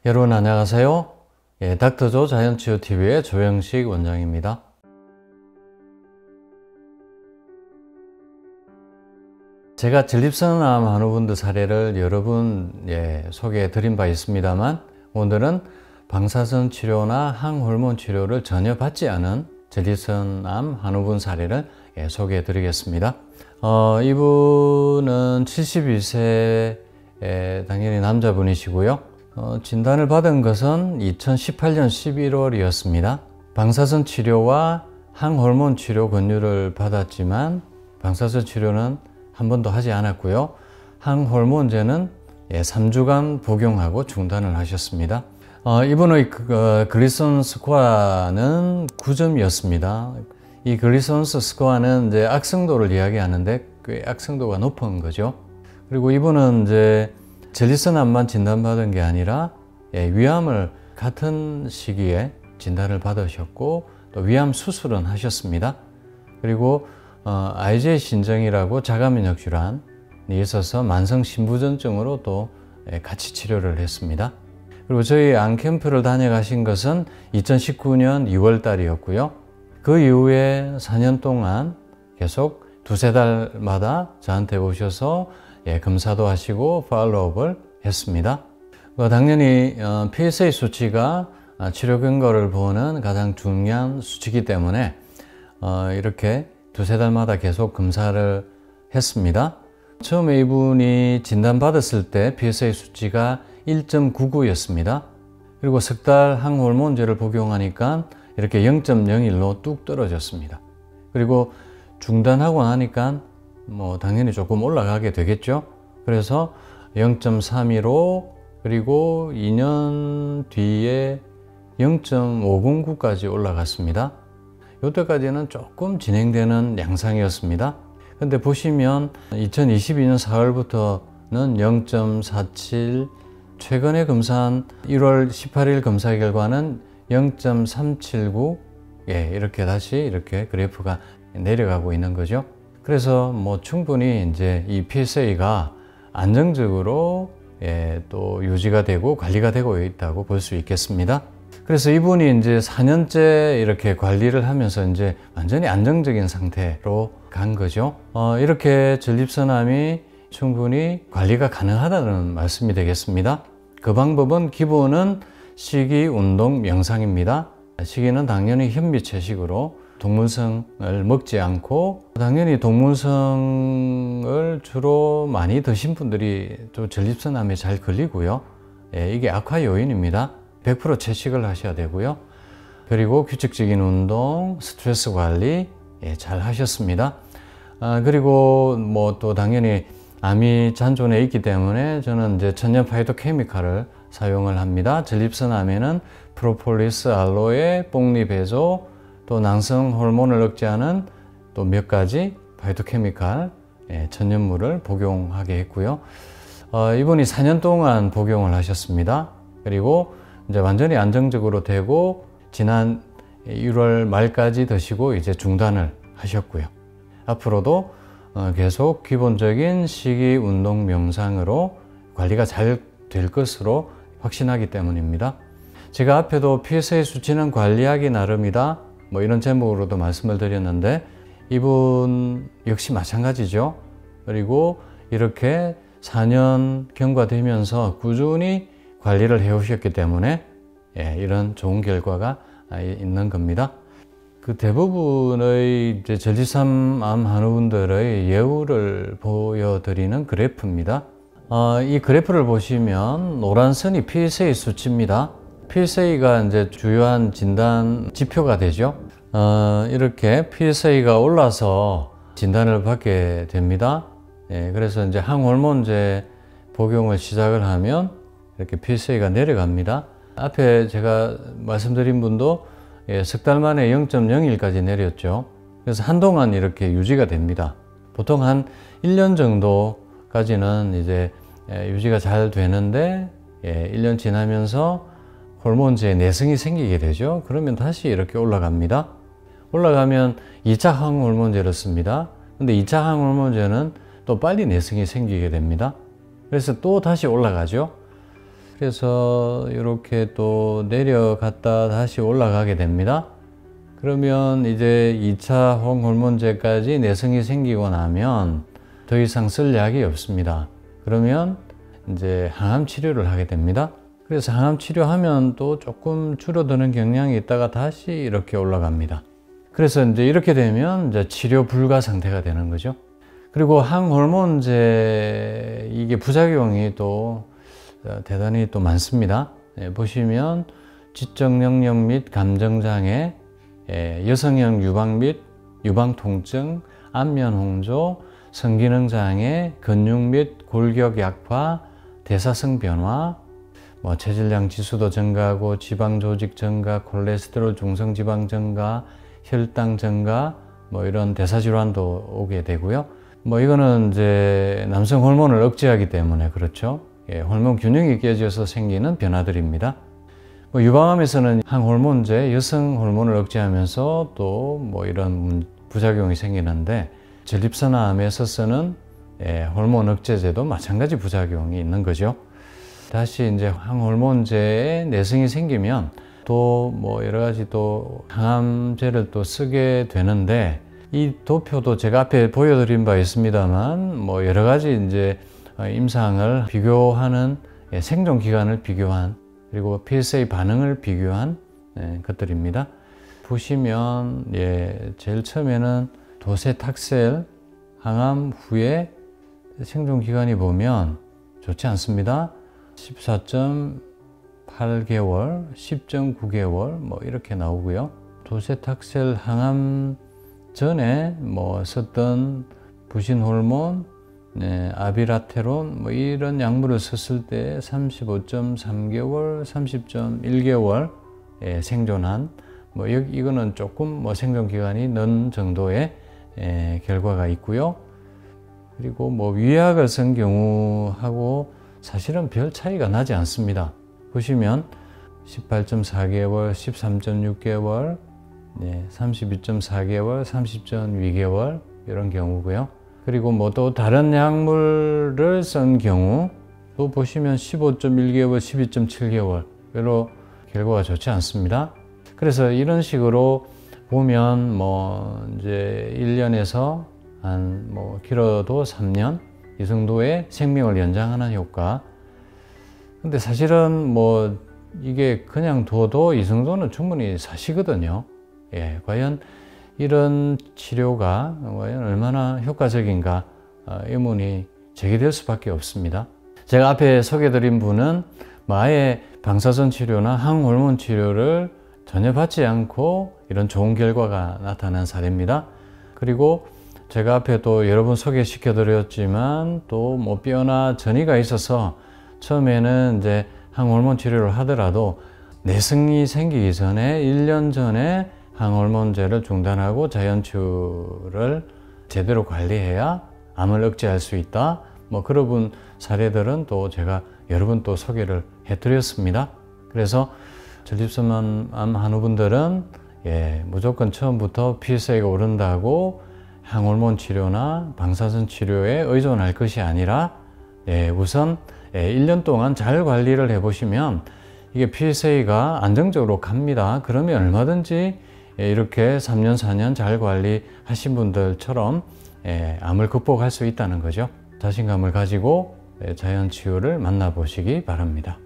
여러분 안녕하세요. 닥터조 자연치유TV의 조영식 원장입니다. 제가 전립선암 환우분들 사례를 여러 분 소개해 드린 바 있습니다만, 오늘은 방사선 치료나 항호르몬 치료를 전혀 받지 않은 전립선암 환우분 사례를 소개해 드리겠습니다. 이분은 72세 당연히 남자분이시고요. 진단을 받은 것은 2018년 11월이었습니다. 방사선 치료와 항호르몬 치료 권유를 받았지만 방사선 치료는 한 번도 하지 않았고요. 항호르몬제는 3주간 복용하고 중단을 하셨습니다. 이분의 글리선 스코어는 9점이었습니다. 이 글리선 스코어는 이제 악성도를 이야기하는데 꽤 악성도가 높은 거죠. 그리고 이분은 이제 전립선암만 진단받은 게 아니라 위암을 같은 시기에 진단을 받으셨고 또 위암 수술은 하셨습니다. 그리고 IgA 신정이라고 자가면역 질환이 있어서 만성 신부전증으로 또 같이 치료를 했습니다. 그리고 저희 암 캠프를 다녀가신 것은 2019년 2월 달이었고요. 그 이후에 4년 동안 계속 두세 달마다 저한테 오셔서 검사도 하시고 팔로우업을 했습니다. 당연히 PSA 수치가 치료 근거를 보는 가장 중요한 수치이기 때문에 이렇게 두세 달마다 계속 검사를 했습니다. 처음에 이분이 진단받았을 때 PSA 수치가 1.99였습니다. 그리고 석 달 항호르몬제를 복용하니까 이렇게 0.01로 뚝 떨어졌습니다. 그리고 중단하고 나니까 당연히 조금 올라가게 되겠죠. 그래서 0.32로 그리고 2년 뒤에 0.509까지 올라갔습니다. 이때까지는 조금 진행되는 양상이었습니다. 근데 보시면 2022년 4월부터는 0.47, 최근에 검사한 1월 18일 검사 결과는 0.379, 이렇게 다시 이렇게 그래프가 내려가고 있는 거죠. 그래서 충분히 이제 이 PSA가 안정적으로 또 유지가 되고 관리가 되고 있다고 볼 수 있겠습니다. 그래서 이분이 이제 4년째 이렇게 관리를 하면서 이제 완전히 안정적인 상태로 간 거죠. 이렇게 전립선암이 충분히 관리가 가능하다는 말씀이 되겠습니다. 그 방법은 기본은 식이, 운동, 명상입니다. 식이는 당연히 현미채식으로 동물성을 먹지 않고, 당연히 동물성을 주로 많이 드신 분들이 또 전립선암에 잘 걸리고요. 이게 악화 요인입니다. 100% 채식을 하셔야 되고요. 그리고 규칙적인 운동, 스트레스 관리 잘 하셨습니다. 그리고 또 당연히 암이 잔존해 있기 때문에 저는 이제 천연 파이토케미칼을 사용을 합니다. 전립선암에는 프로폴리스, 알로에, 뽕리베조, 또 남성 호르몬을 억제하는 또 몇 가지 파이토케미칼 천연물을 복용하게 했고요. 이분이 4년 동안 복용을 하셨습니다. 그리고 이제 완전히 안정적으로 되고 지난 1월 말까지 드시고 이제 중단을 하셨고요. 앞으로도 계속 기본적인 식이, 운동, 명상으로 관리가 잘 될 것으로 확신하기 때문입니다. 제가 앞에도 PSA 수치는 관리하기 나름이다, 이런 제목으로도 말씀을 드렸는데 이분 역시 마찬가지죠. 그리고 이렇게 4년 경과되면서 꾸준히 관리를 해오셨기 때문에 이런 좋은 결과가 있는 겁니다. 그 대부분의 이제 전립선암 환우분들의 예후를 보여드리는 그래프입니다. 이 그래프를 보시면 노란 선이 PSA 수치입니다. PSA가 이제 주요한 진단 지표가 되죠. 이렇게 PSA가 올라서 진단을 받게 됩니다. 그래서 이제 항호르몬제 복용을 시작을 하면 이렇게 PSA가 내려갑니다. 앞에 제가 말씀드린 분도 석 달 만에 0.01까지 내렸죠. 그래서 한동안 이렇게 유지가 됩니다. 보통 한 1년 정도까지는 이제 유지가 잘 되는데 1년 지나면서 호르몬제에 내성이 생기게 되죠. 그러면 다시 이렇게 올라갑니다. 올라가면 2차 항호르몬제를 씁니다. 근데 2차 항호르몬제는 또 빨리 내성이 생기게 됩니다. 그래서 또 다시 올라가죠. 그래서 이렇게 또 내려갔다 다시 올라가게 됩니다. 그러면 이제 2차 호르몬제까지 내성이 생기고 나면 더 이상 쓸 약이 없습니다. 그러면 이제 항암 치료를 하게 됩니다. 그래서 항암 치료하면 또 조금 줄어드는 경향이 있다가 다시 이렇게 올라갑니다. 그래서 이제 이렇게 되면 이제 치료 불가 상태가 되는 거죠. 그리고 항호르몬제 이게 부작용이 또 대단히 또 많습니다. 보시면 지적 영역 및 감정 장애, 여성형 유방 및 유방 통증, 안면 홍조, 성기능 장애, 근육 및 골격 약화, 대사성 변화, 체질량 지수도 증가하고 지방 조직 증가, 콜레스테롤 중성 지방 증가, 혈당 증가, 이런 대사 질환도 오게 되고요. 이거는 이제 남성 호르몬을 억제하기 때문에 그렇죠. 호르몬 균형이 깨져서 생기는 변화들입니다. 유방암에서는 항호르몬제, 여성 호르몬을 억제하면서 또 이런 부작용이 생기는데 전립선암에서는 호르몬 억제제도 마찬가지 부작용이 있는 거죠. 다시 이제 항호르몬제에 내성이 생기면 또 여러 가지 또 항암제를 또 쓰게 되는데 이 도표도 제가 앞에 보여드린 바 있습니다만 여러 가지 이제 임상을 비교하는 생존 기간을 비교한 그리고 PSA 반응을 비교한 것들입니다. 보시면 제일 처음에는 도세탁셀 항암 후에 생존 기간이 보면 좋지 않습니다. 14.8개월, 10.9개월 이렇게 나오고요. 도세탁셀 항암 전에 썼던 부신 호르몬, 아비라테론 이런 약물을 썼을 때 35.3개월, 30.1개월 생존한 이거는 조금 생존 기간이 늦은 정도의 결과가 있고요. 그리고 위약을 쓴 경우하고 사실은 별 차이가 나지 않습니다. 보시면 18.4개월, 13.6개월, 32.4개월, 30.2개월 이런 경우고요. 그리고 또 다른 약물을 쓴 경우 또 보시면 15.1개월, 12.7개월 별로 결과가 좋지 않습니다. 그래서 이런 식으로 보면 이제 1년에서 한 길어도 3년 이 정도의 생명을 연장하는 효과. 근데 사실은 이게 그냥 둬도 이 정도는 충분히 사시거든요. 과연 이런 치료가 과연 얼마나 효과적인가 의문이 제기될 수밖에 없습니다. 제가 앞에 소개드린 분은 아예 방사선 치료나 항호르몬 치료를 전혀 받지 않고 이런 좋은 결과가 나타난 사례입니다. 그리고 제가 앞에 또 여러 번 소개시켜 드렸지만 또 뼈나 전이가 있어서 처음에는 이제 항호르몬 치료를 하더라도 내성이 생기기 전에 1년 전에 항호르몬제를 중단하고 자연치유를 제대로 관리해야 암을 억제할 수 있다. 그런 사례들은 또 제가 여러 번 또 소개를 해드렸습니다. 그래서 전립선암 환우분들은 무조건 처음부터 PSA가 오른다고 항호르몬 치료나 방사선 치료에 의존할 것이 아니라 우선 1년 동안 잘 관리를 해보시면 이게 PSA가 안정적으로 갑니다. 그러면 얼마든지 이렇게 3년, 4년 잘 관리하신 분들처럼 암을 극복할 수 있다는 거죠. 자신감을 가지고 자연치유를 만나보시기 바랍니다.